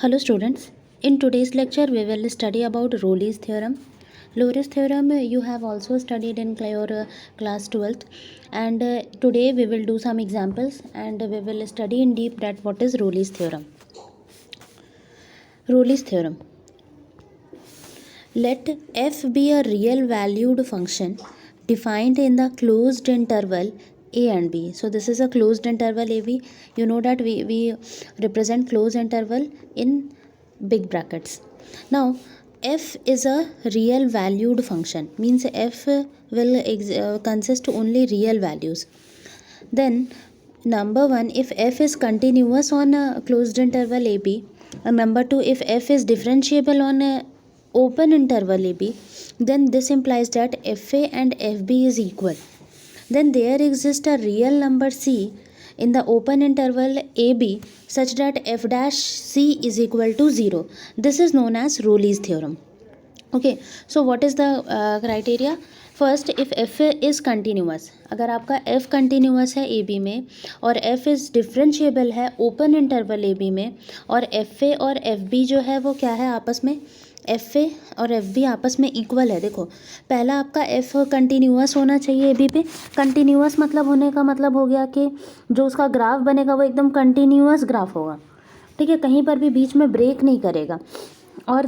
Hello students, in today's lecture we will study about Rayleigh's theorem. Rayleigh's theorem you have also studied in your class 12th, and today we will do some examples and we will study in deep that what is Rayleigh's theorem. Rayleigh's theorem. Let f be a real valued function defined in the closed interval a and b. So this is a closed interval ab. You know that we represent closed interval in big brackets. Now f is a real valued function, means f will consist only real values. Then number 1, if f is continuous on a closed interval ab, and number 2, if f is differentiable on a open interval ab, then this implies that fa and fb is equal. Then there exists a real number c in the open interval ab such that f dash c is equal to 0. This is known as Rayleigh's theorem. Okay, so what is the criteria? First, if F is continuous, अगर आपका F continuous है ए B में और F is differentiable है open interval ए B में, और F A और F B जो है वो क्या है आपस में, एफ ए और एफ बी आपस में इक्वल है. देखो पहला आपका एफ कंटिन्यूस होना चाहिए ए बी पे. कंटिन्यूस मतलब होने का मतलब हो गया कि जो उसका ग्राफ बनेगा वो एकदम कंटिन्यूस ग्राफ होगा, ठीक है, कहीं पर भी बीच में ब्रेक नहीं करेगा. और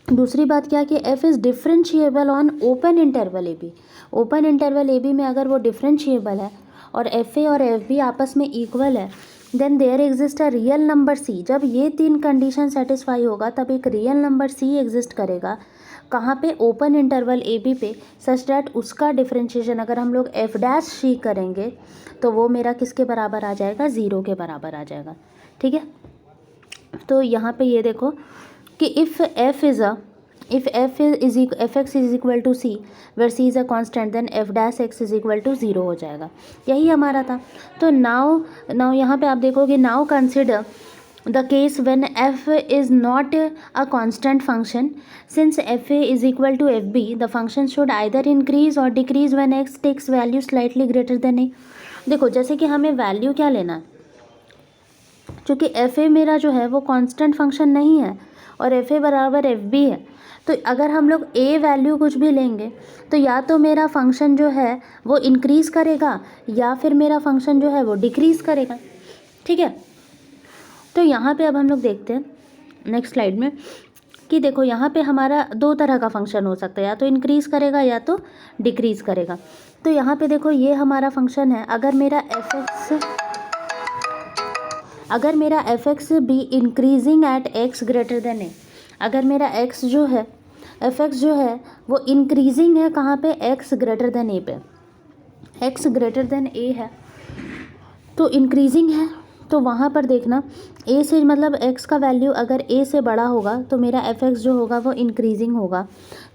दूसरी बात क्या कि F is differentiable on open interval A B. Open interval A B में अगर वो डिफरेंशिएबल है और एफ ए और एफ बी आपस में इक्वल है, then there exist a real number c. जब ये तीन कंडीशन सेटिस्फाई होगा तब एक रियल नंबर सी एग्जिस्ट करेगा. कहाँ पे? ओपन इंटरवल ए बी पे, सच डैट उसका डिफरेंशिएशन अगर हम लोग एफ डैश सी करेंगे तो वो मेरा किसके बराबर आ जाएगा? 0 के बराबर आ जाएगा. ठीक है, तो यहाँ पे ये देखो कि if f is equal to c where c is a constant, then f dash x is equal to 0 हो जाएगा. यही हमारा था. तो नाउ यहाँ पे आप देखोगे, now consider the case when f is not a constant function. Since fa is equal to fb, the function should either increase or decrease when x takes value slightly greater than a. देखो जैसे कि हमें value क्या लेना है, क्योंकि fa मेरा जो है वो कांस्टेंट फंक्शन नहीं है और fa बराबर fb है. तो अगर हम लोग a वैल्यू कुछ भी लेंगे तो या तो मेरा फंक्शन जो है वो इंक्रीज़ करेगा या फिर मेरा फंक्शन जो है वो डिक्रीज़ करेगा. ठीक है, तो यहाँ पे अब हम लोग देखते हैं नेक्स्ट स्लाइड में कि देखो यहाँ पे हमारा दो तरह का फंक्शन हो सकता है, या तो इंक्रीज़ करेगा या तो डिक्रीज़ करेगा. तो यहाँ पे देखो ये हमारा फंक्शन है. अगर मेरा f x be increasing at x greater than a, अगर मेरा एक्स जो है एफ एक्स जो है वो इंक्रीजिंग है कहाँ पे? एक्स ग्रेटर देन ए पे. एक्स ग्रेटर देन ए है तो इंक्रीजिंग है, तो वहाँ पर देखना ए से मतलब एक्स का वैल्यू अगर ए से बड़ा होगा तो मेरा एफ एक्स जो होगा वो इंक्रीजिंग होगा.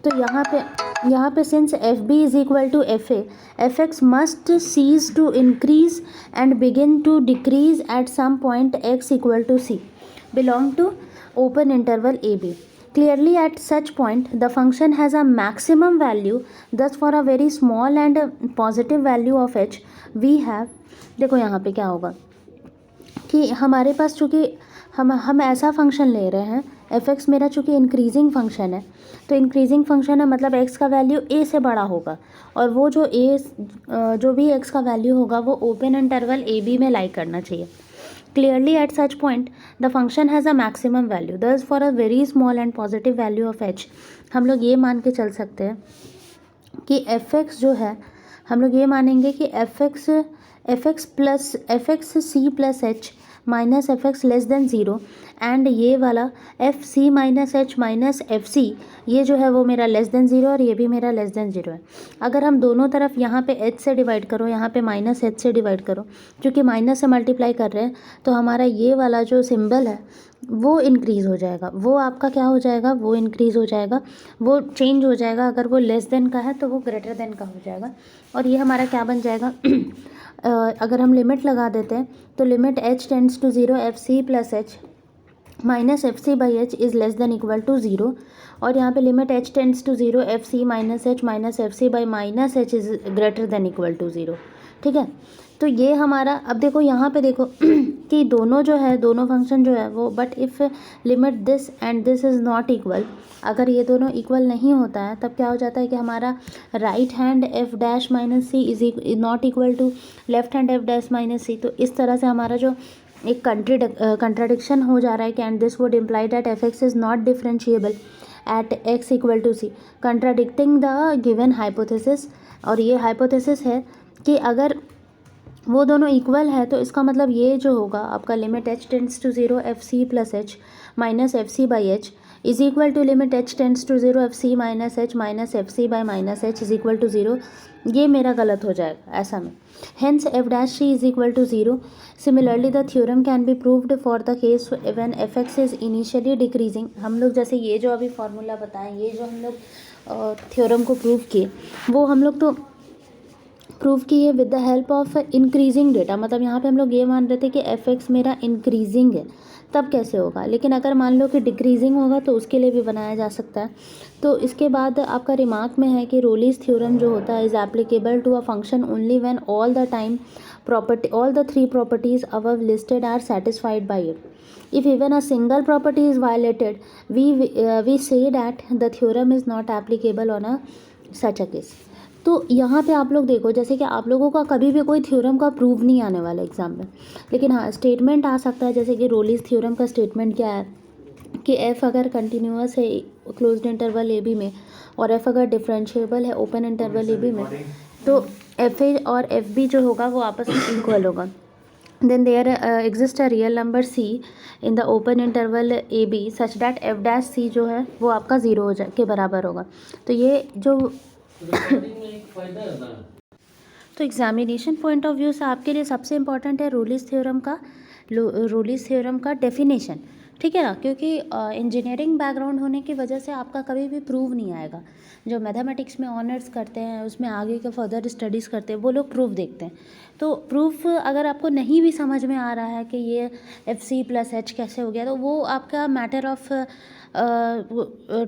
तो यहाँ पे since f b is equal to f a, f x must cease to increase and begin to decrease at some point x equal to c belong to open interval ab. Clearly at such point the function has a maximum value. Thus for a very small and positive value of h we have, देखो यहाँ पे क्या होगा कि हमारे पास चूँकि हम ऐसा फंक्शन ले रहे हैं, एफ एक्स मेरा चूँकि इंक्रीजिंग फंक्शन है, तो इंक्रीजिंग फंक्शन है मतलब एक्स का वैल्यू ए से बड़ा होगा और वो जो भी एक्स का वैल्यू होगा वो ओपन इंटरवल ए बी में लाई करना चाहिए. Clearly at such point the function has a maximum value. Thus for a very small and positive value of h हम लोग ये मान के चल सकते हैं कि एफ एक्स जो है, हम लोग ये मानेंगे कि f x c plus h minus f x less than zero, and ये वाला f c minus h minus f c ये जो है वो मेरा लेस देन ज़ीरो और ये भी मेरा लेस देन ज़ीरो है. अगर हम दोनों तरफ यहाँ पे एच से डिवाइड करो, यहाँ पे माइनस एच से डिवाइड करो, क्योंकि माइनस से मल्टीप्लाई कर रहे हैं तो हमारा ये वाला जो सिंबल है वो इंक्रीज़ हो जाएगा, वो आपका क्या हो जाएगा, वो इंक्रीज़ हो जाएगा, वो चेंज हो जाएगा. अगर वो लेस देन का है तो वो ग्रेटर देन का हो जाएगा. और ये हमारा क्या बन जाएगा अगर हम लिमिट लगा देते हैं तो limit h tends to 0 f c plus h minus f c by h is less than equal to 0, और यहाँ पे limit h tends to 0 f c minus h by minus f c is greater than equal to 0. ठीक है, तो ये हमारा, अब देखो यहाँ पे देखो कि दोनों जो है, दोनों फंक्शन जो है वो, but if limit this and this is not equal, अगर ये दोनों इक्वल नहीं होता है तब क्या हो जाता है कि हमारा right hand f dash minus c is not equal to left hand f dash minus c. तो इस तरह से हमारा जो एक कंट्राडिक्शन हो जा रहा है कि and this would imply that f x is not differentiable at x equal to c, contradicting the given hypothesis. और ये हाइपोथेसिस है कि अगर वो दोनों इक्वल है तो इसका मतलब ये जो होगा आपका limit h tends to 0 f c plus h minus f c by h is equal to limit h tends to 0 f c minus h minus f c by minus h is equal to 0। ये मेरा गलत हो जाएगा ऐसा में, hence f dash c is equal to 0। Similarly the theorem can be proved for the case when f x is initially decreasing. हम लोग जैसे ये जो अभी फार्मूला बताएं, ये जो हम लोग थ्योरम को प्रूव किए, वो हम लोग तो प्रूव किए with the help of increasing data. मतलब यहाँ पे हम लोग ये मान रहे थे कि एफ एक्स मेरा इंक्रीजिंग है, तब कैसे होगा। लेकिन अगर मान लो कि डिक्रीजिंग होगा तो उसके लिए भी बनाया जा सकता है। तो इसके बाद आपका रिमार्क में है कि रोलीज थ्योरम जो होता है is applicable to a function only when all the time property all the three properties above listed are satisfied by it. If even a single property is violated, we say that the theorem is not applicable on a such a case. तो यहाँ पे आप लोग देखो, जैसे कि आप लोगों का कभी भी कोई थ्योरम का प्रूव नहीं आने वाला एग्जाम में, लेकिन हाँ स्टेटमेंट आ सकता है। जैसे कि रोलीज थ्योरम का स्टेटमेंट क्या है कि एफ अगर कंटिन्यूअस है क्लोज्ड इंटरवल ए बी में, और एफ अगर डिफरेंशिएबल है ओपन इंटरवल ए बी में, तो एफ ए और एफ बी जो होगा वो आपस में इक्वल होगा। Then there exist a real number c in the open interval A b such that f dash c जो है वो आपका 0 हो जाए के बराबर होगा। तो ये जो तो एग्जामिनेशन पॉइंट ऑफ व्यू से आपके लिए सबसे इम्पॉर्टेंट है रोलीज थ्योरम का डेफिनेशन, ठीक है ना, क्योंकि इंजीनियरिंग बैकग्राउंड होने की वजह से आपका कभी भी प्रूव नहीं आएगा। जो मैथमेटिक्स में ऑनर्स करते हैं, उसमें आगे के फर्दर स्टडीज़ करते हैं, वो लोग प्रूफ देखते हैं। तो प्रूफ अगर आपको नहीं भी समझ में आ रहा है कि ये एफ सी प्लस एच कैसे हो गया, तो वो आपका मैटर ऑफ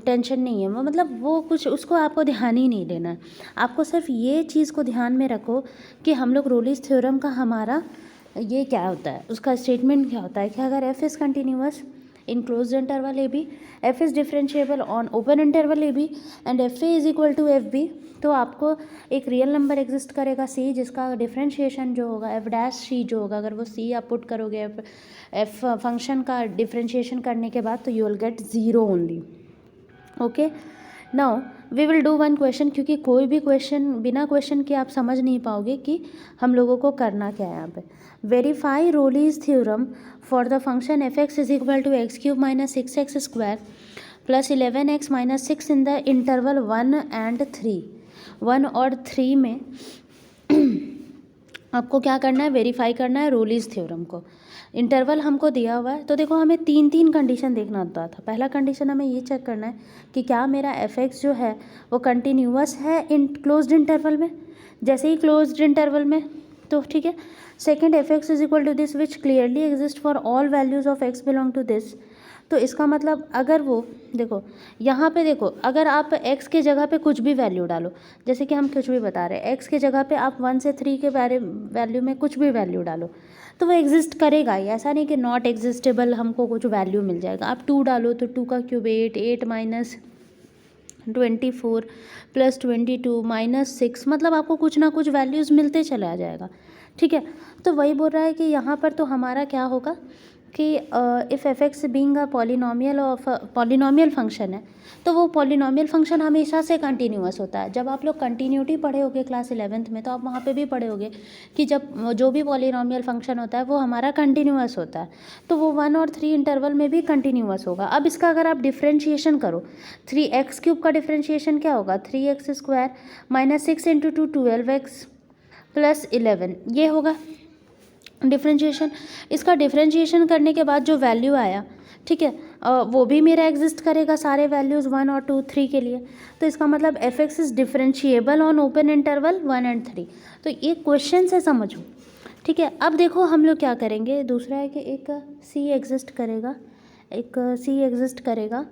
टेंशन नहीं है। वो मतलब वो कुछ उसको आपको ध्यान ही नहीं देना है। आपको सिर्फ ये चीज़ को ध्यान में रखो कि हम लोग रोलीज थ्योरम का हमारा ये क्या होता है, उसका स्टेटमेंट क्या होता है कि अगर F is continuous in closed interval AB, f is differentiable on open interval AB and fa is equal to fb, तो आपको एक रियल नंबर एग्जिस्ट करेगा c जिसका डिफरेंशिएशन जो होगा एफ डैश सी जो होगा, अगर वो c आप पुट करोगे एफ फंक्शन का डिफरेंशिएशन करने के बाद, तो you will get 0 only. Okay, now we will do one question, क्योंकि कोई भी क्वेश्चन बिना क्वेश्चन के आप समझ नहीं पाओगे कि हम लोगों को करना क्या है यहाँ पे। Verify Rolle's theorem for the function f x is equal to x cube minus 6x square plus 11x minus 6 in the interval 1 and 3। 1 और 3 में आपको क्या करना है, वेरीफाई करना है रोलीज थ्योरम को। इंटरवल हमको दिया हुआ है, तो देखो हमें तीन कंडीशन देखना होता था। पहला कंडीशन हमें ये चेक करना है कि क्या मेरा एफ एक्स जो है वो कंटिन्यूअस है इन क्लोज्ड इंटरवल में। जैसे ही क्लोज्ड इंटरवल में, तो ठीक है। Second, f x is equal to this which clearly exist for all values of x belong to this. तो इसका मतलब अगर वो देखो यहाँ पे देखो, अगर आप x के जगह पे कुछ भी वैल्यू डालो, जैसे कि हम कुछ भी बता रहे हैं, x के जगह पे आप 1 से 3 के वैल्यू में कुछ भी वैल्यू डालो तो वो एग्जिस्ट करेगा ही। ऐसा नहीं कि नॉट एग्जिस्टेबल हमको कुछ वैल्यू मिल जाएगा। आप 2 डालो तो 2 का क्यूब 8, 8 माइनस 24 प्लस 22 माइनस 6, मतलब आपको कुछ ना कुछ वैल्यूज़ मिलते चला जाएगा, ठीक है। तो वही बोल रहा है कि यहाँ पर तो हमारा क्या होगा कि if F x being a polynomial function है, तो वो पॉलिनॉमियल फंक्शन हमेशा से कंटिन्यूअस होता है। जब आप लोग कंटिन्यूटी पढ़े होगे क्लास 11th में, तो आप वहाँ पे भी पढ़े होगे कि जब जो भी पॉलिनॉमियल फंक्शन होता है वो हमारा कंटिन्यूअस होता है, तो वो 1 और 3 इंटरवल में भी कंटिन्यूअस होगा। अब इसका अगर आप डिफ्रेंशिएशन करो, 3x क्यूब का डिफ्रेंशिएशन क्या होगा, 3x square minus 6 into 2 12x plus 11, ये होगा डिफ्रेंशिएशन। इसका डिफ्रेंशिएशन करने के बाद जो वैल्यू आया, ठीक है, वो भी मेरा एग्जिस्ट करेगा सारे वैल्यूज़ 1 और 2 3 के लिए। तो इसका मतलब F x is differentiable on open interval 1 and 3। तो ये क्वेश्चन से समझो, ठीक है। अब देखो हम लोग क्या करेंगे, दूसरा है कि एक सी एग्जिस्ट करेगा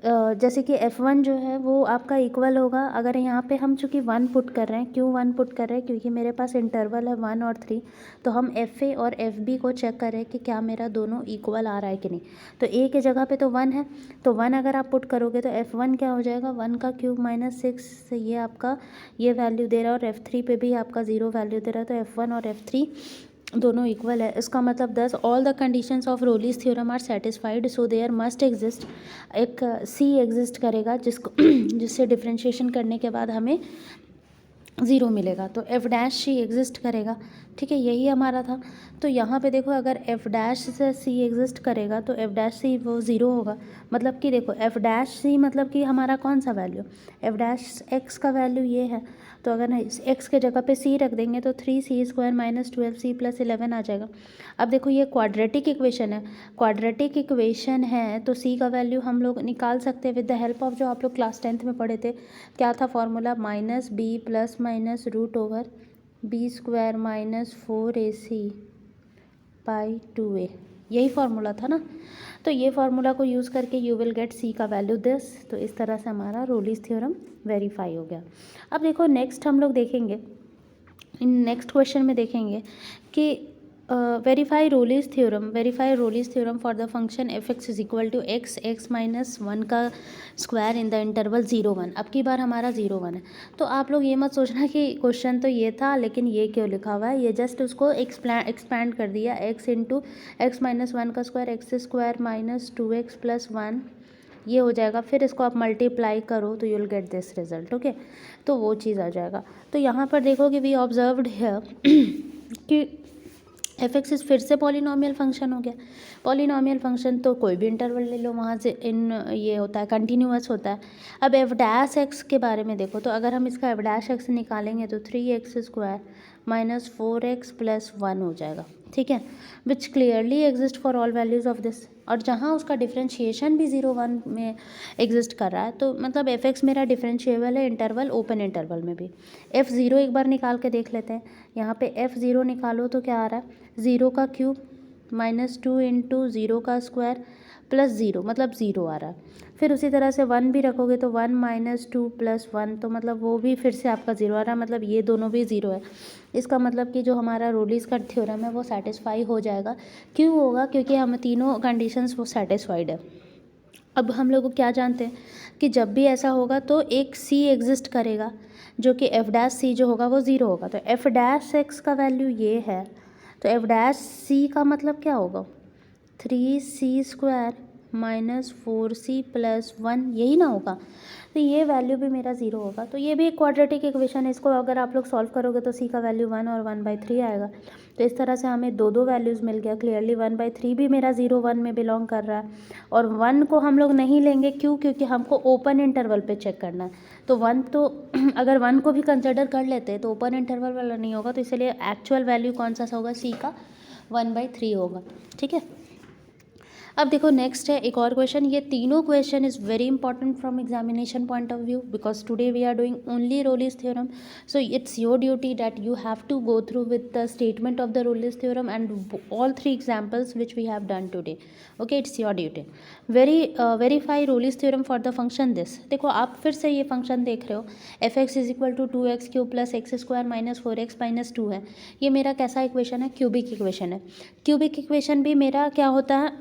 जैसे कि F1 जो है वो आपका इक्वल होगा, अगर यहाँ पे हम चूँकि 1 पुट कर रहे हैं, क्यों 1 पुट कर रहे हैं, क्योंकि मेरे पास इंटरवल है 1 और 3, तो हम FA और FB को चेक कर रहे हैं कि क्या मेरा दोनों इक्वल आ रहा है कि नहीं। तो A की जगह पे तो 1 है, तो 1 अगर आप पुट करोगे तो F1 क्या हो जाएगा, 1 का क्यूब माइनस 6, ये आपका ये वैल्यू दे रहा है, और F3 पे भी आपका 0 वैल्यू दे रहा है, तो F1 और F3 दोनों इक्वल है। इसका मतलब 10 all the conditions of Rolle's theorem are satisfied, so there must exist एक सी एग्जिस्ट करेगा जिसको जिससे डिफ्रेंशिएशन करने के बाद हमें 0 मिलेगा, तो एफ डैश सी एग्जिस्ट करेगा। ठीक है, यही हमारा था। तो यहाँ पे देखो अगर एफ डैश से सी एग्जिस्ट करेगा तो एफ डैश सी वो 0 होगा। मतलब कि देखो एफ डैश सी मतलब कि हमारा कौन सा वैल्यू, एफ डैश एक्स का वैल्यू ये है, तो अगर एक्स के जगह पे सी रख देंगे तो 3c² माइनस 12c प्लस 11 आ जाएगा। अब देखो ये क्वाड्रेटिक इक्वेशन है, क्वाड्रेटिक इक्वेशन है तो सी का वैल्यू हम लोग निकाल सकते हैं विद द हेल्प ऑफ जो आप लोग क्लास 10th में पढ़े थे, क्या था formula, minus b plus minus root over b² minus 4ac by 2a, यही फार्मूला था ना। तो ये फार्मूला को यूज़ करके यू विल गेट सी का वैल्यू दिस। तो इस तरह से हमारा रोलीज थ्योरम वेरीफाई हो गया। अब देखो नेक्स्ट हम लोग देखेंगे, इन नेक्स्ट क्वेश्चन में देखेंगे कि verify Rolle's theorem for the function f x is equal to x minus 1 का स्क्वायर इन द इंटरवल 0-1। अब की बार हमारा 0-1 है, तो आप लोग ये मत सोचना कि क्वेश्चन तो ये था लेकिन ये क्यों लिखा हुआ है, ये जस्ट उसको एक्सपैंड कर दिया, एक्स इंटू एक्स माइनस 1 का square x² minus 2x plus 1 ये हो जाएगा, फिर इसको आप मल्टीप्लाई करो तो you will get this result. Okay, तो वो चीज़ आ जाएगा। तो यहाँ पर देखो कि वी ऑब्जर्व्ड है कि एफ एक्स इस फिर से पॉलिनॉमियल फंक्शन हो गया। पॉलिनॉमियल फंक्शन तो कोई भी इंटरवल ले लो, वहाँ से इन ये होता है कंटिन्यूअस होता है। अब एफ डैश एक्स के बारे में देखो, तो अगर हम इसका एफ डैश एक्स निकालेंगे तो 3x² माइनस 4x प्लस 1 हो जाएगा। ठीक है, विच clearly exist for all values of this, और जहाँ उसका डिफ्रेंशिएशन भी 0-1 में एग्जिस्ट कर रहा है, तो मतलब एफ एक्स मेरा डिफ्रेंशिएबल है इंटरवल ओपन इंटरवल में भी। f0 एक बार निकाल के देख लेते हैं, यहाँ पे f0 निकालो तो क्या आ रहा है, 0 का क्यूब माइनस 2 इंटू 0 का स्क्वायर प्लस 0 मतलब 0 आ रहा है। फिर उसी तरह से 1 भी रखोगे तो 1 माइनस 2 प्लस 1, तो मतलब वो भी फिर से आपका 0 आ रहा है, मतलब ये दोनों भी 0 है। इसका मतलब कि जो हमारा रोलीज का थ्योरम है वो सेटिस्फाई हो जाएगा। क्यों होगा, क्योंकि हम तीनों कंडीशंस वो सेटिस्फाइड है। अब हम लोग क्या जानते हैं कि जब भी ऐसा होगा तो एक सी एग्जिस्ट करेगा, जो कि एफ डैश सी जो होगा वो 0 होगा। तो एफ डैश एक्स का वैल्यू ये है, तो एफ डैश सी का मतलब क्या होगा, 3c² माइनस 4c प्लस 1, यही ना होगा। तो ये वैल्यू भी मेरा 0 होगा। तो ये भी एक क्वाड्रेटिक इक्वेशन है, इसको अगर आप लोग सॉल्व करोगे तो c का वैल्यू 1 और 1/3 आएगा। तो इस तरह से हमें दो वैल्यूज़ मिल गया। क्लियरली 1/3 भी मेरा 0-1 में बिलोंग कर रहा है, और 1 को हम लोग नहीं लेंगे, क्यों, क्योंकि हमको ओपन इंटरवल पे चेक करना है। तो 1 तो अगर 1 को भी कंसिडर कर लेते हैं तो ओपन इंटरवल वाला नहीं होगा, तो इसलिए एक्चुअल वैल्यू कौन सा होगा, c का 1/3 होगा। ठीक है, अब देखो नेक्स्ट है एक और क्वेश्चन। ये तीनों question is very important from examination point of view, because today we are doing only Rolle's theorem, so it's your duty that you have to go through with the statement of the Rolle's theorem and all 3 examples which we have done today. Okay, it's your duty. Verify Rolle's theorem for the function this. देखो आप फिर से ये function देख रहे हो, f x is equal to 2x³ plus x² minus 4x minus 2 है। ये मेरा कैसा इक्वेशन है, क्यूबिक इक्वेशन है। क्यूबिक इक्वेशन भी मेरा क्या होता है,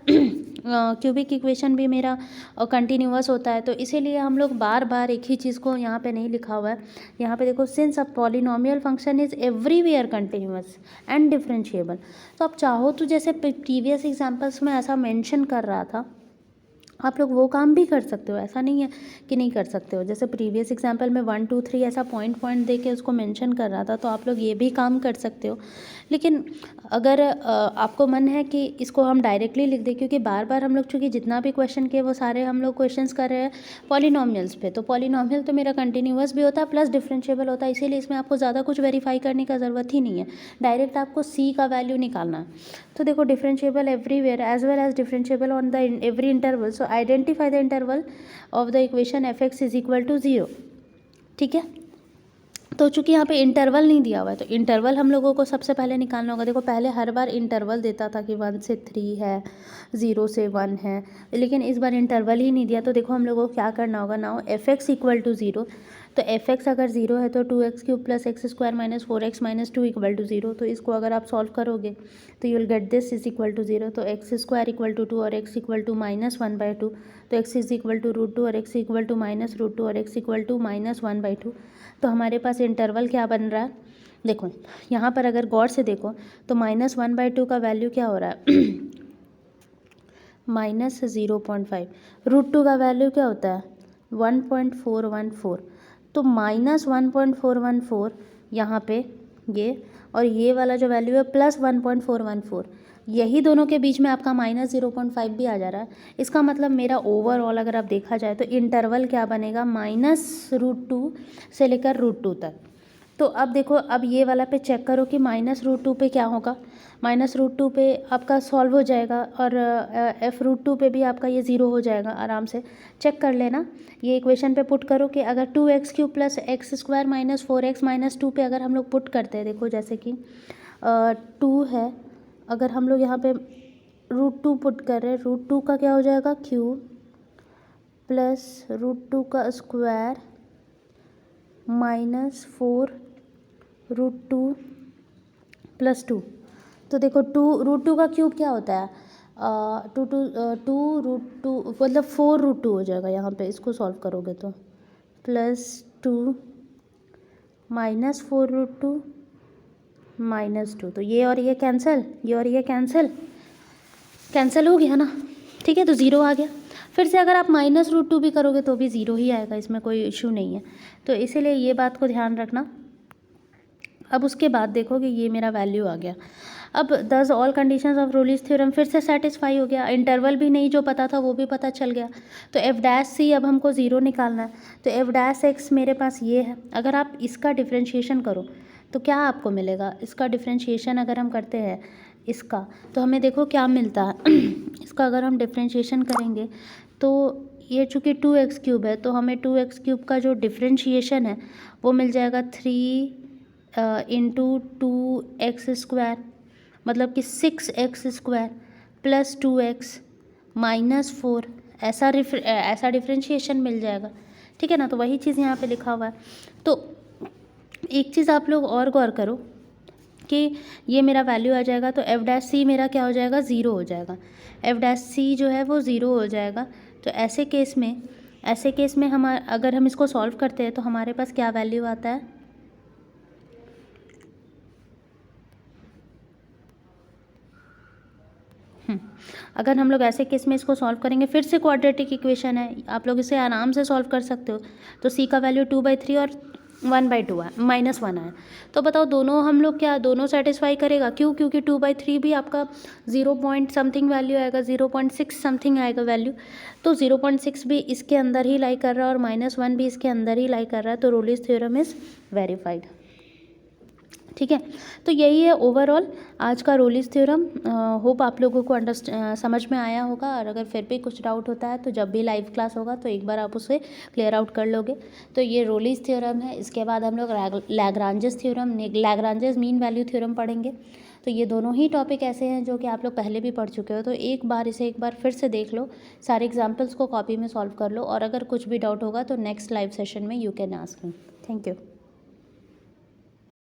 क्यूबिक इक्वेशन भी मेरा कंटिन्यूअस होता है, तो इसीलिए हम लोग बार बार एक ही चीज़ को यहाँ पे नहीं लिखा हुआ है। यहाँ पे देखो, since a polynomial function is everywhere continuous and differentiable, तो आप चाहो तो जैसे प्रीवियस एग्जांपल्स में ऐसा मेंशन कर रहा था, आप लोग वो काम भी कर सकते हो, ऐसा नहीं है कि नहीं कर सकते हो। जैसे प्रीवियस एग्जांपल में 1 2 3 ऐसा पॉइंट दे के उसको मेंशन कर रहा था, तो आप लोग ये भी काम कर सकते हो। लेकिन अगर आपको मन है कि इसको हम डायरेक्टली लिख दें, क्योंकि बार बार हम लोग चूँकि जितना भी क्वेश्चन किए वो सारे हम लोग क्वेश्चंस कर रहे हैं पॉलिनॉमियल्स पे, तो पॉलिनॉमियल तो मेरा कंटिन्यूअस भी होता है प्लस डिफरेंशिएबल होता है, इसीलिए इसमें आपको ज़्यादा कुछ वेरीफाई करने का ज़रूरत ही नहीं है, डायरेक्ट आपको सी का वैल्यू निकालना है। तो देखो, differentiable everywhere as well as differentiable on the every interval, so identify the interval of the equation f x is equal to 0। ठीक है, तो चूंकि यहाँ पे इंटरवल नहीं दिया हुआ है तो इंटरवल हम लोगों को सबसे पहले निकालना होगा। देखो पहले हर बार इंटरवल देता था कि 1 से 3 है, 0 से 1 है, लेकिन इस बार इंटरवल ही नहीं दिया। तो देखो हम लोगों को क्या करना होगा, now f x equal to 0। तो एफ एक्स अगर 0 है तो 2x³ + x² - 4x - 2 equal to 0। तो इसको अगर आप सॉल्व करोगे तो you will get this is equal to 0। तो x² इक्वल टू 2 और x इक्वल टू -1/2। तो x इज इक्वल टू √2 और x इक्वल टू -√2 और x इक्वल टू -1/2। तो हमारे पास इंटरवल क्या बन रहा है, देखो यहाँ पर अगर गौर से देखो तो -1/2 का वैल्यू क्या हो रहा है -0.5। √2 का वैल्यू क्या होता है 1.414। तो -1.414 यहाँ पे ये, और ये वाला जो वैल्यू है +1.414, यही दोनों के बीच में आपका -0.5 भी आ जा रहा है। इसका मतलब मेरा ओवरऑल अगर आप देखा जाए तो इंटरवल क्या बनेगा -√2 से लेकर √2 तक। तो अब देखो, अब ये वाला पे चेक करो कि -√2 पे क्या होगा। -√2 पे आपका सॉल्व हो जाएगा और f√2 पे भी आपका ये 0 हो जाएगा। आराम से चेक कर लेना, ये इक्वेशन पे पुट करो कि अगर 2x³ + x² - 4x - 2 पे अगर हम लोग पुट करते हैं, देखो जैसे कि 2 है, अगर हम लोग यहाँ पे √2 पुट कर रहे हैं, √2 का क्या हो जाएगा क्यूब प्लस √2 का स्क्वायर -4√2 + 2। तो देखो √2 का क्यूब क्या होता है 2√2 मतलब 4√2 हो जाएगा यहाँ पे, इसको सॉल्व करोगे तो +2 -4√2 -2। तो ये और ये कैंसिल, ये और ये कैंसिल हो गया ना, ठीक है, तो 0 आ गया। फिर से अगर आप -√2 भी करोगे तो भी 0 ही आएगा, इसमें कोई इशू नहीं है। तो इसीलिए ये बात को ध्यान रखना। अब उसके बाद देखो कि ये मेरा वैल्यू आ गया। अब दस ऑल कंडीशंस ऑफ रोलिस थ्योरम फिर से सेटिस्फाई हो गया, इंटरवल भी नहीं जो पता था वो भी पता चल गया। तो f' अब हमको 0 निकालना है। तो f' मेरे पास ये है। अगर आप इसका डिफ्रेंशिएशन करो तो क्या आपको मिलेगा, इसका डिफ्रेंशिएशन अगर हम करते हैं इसका, तो हमें देखो क्या मिलता है इसका अगर हम डिफ्रेंशिएशन करेंगे तो ये चूँकि 2x³ है तो हमें 2x³ का जो डिफ्रेंशिएशन है वो मिल जाएगा 3 × 2x², मतलब कि 6x² + 2x - 4, ऐसा डिफ्रेंशिएशन मिल जाएगा, ठीक है ना। तो वही चीज़ यहाँ पे लिखा हुआ है। तो एक चीज़ आप लोग और गौर करो कि ये मेरा वैल्यू आ जाएगा तो f' मेरा क्या हो जाएगा 0 हो जाएगा, f' जो है वो 0 हो जाएगा। तो ऐसे केस में हम अगर हम इसको सॉल्व करते हैं तो हमारे पास क्या वैल्यू आता है, अगर हम लोग ऐसे केस में इसको सॉल्व करेंगे, फिर से क्वाड्रेटिक इक्वेशन है, आप लोग इसे आराम से सॉल्व कर सकते हो। तो c का वैल्यू 2/3 और 1/2 है, -1 है। तो बताओ दोनों हम लोग क्या, दोनों सेटिस्फाई करेगा, क्यों, क्योंकि 2/3 भी आपका 0 पॉइंट समथिंग वैल्यू आएगा, 0.6 समथिंग आएगा वैल्यू। तो 0.6 भी इसके अंदर ही लाई कर रहा है और -1 भी इसके अंदर ही लाई कर रहा है। तो रोलिस थ्योरम इज़ वेरीफाइड, ठीक है। तो यही है ओवरऑल आज का रोलिस थ्योरम। होप आप लोगों को समझ में आया होगा, और अगर फिर भी कुछ डाउट होता है तो जब भी लाइव क्लास होगा तो एक बार आप उसे क्लियर आउट कर लोगे। तो ये रोलिस थ्योरम है। इसके बाद हम लोग Lagrange's theorem, Lagrange's mean value theorem पढ़ेंगे। तो ये दोनों ही टॉपिक ऐसे हैं जो कि आप लोग पहले भी पढ़ चुके हो। तो एक बार फिर से देख लो, सारे एग्जाम्पल्स को कॉपी में सॉल्व कर लो, और अगर कुछ भी डाउट होगा तो नेक्स्ट लाइव सेशन में you can ask me. Thank you.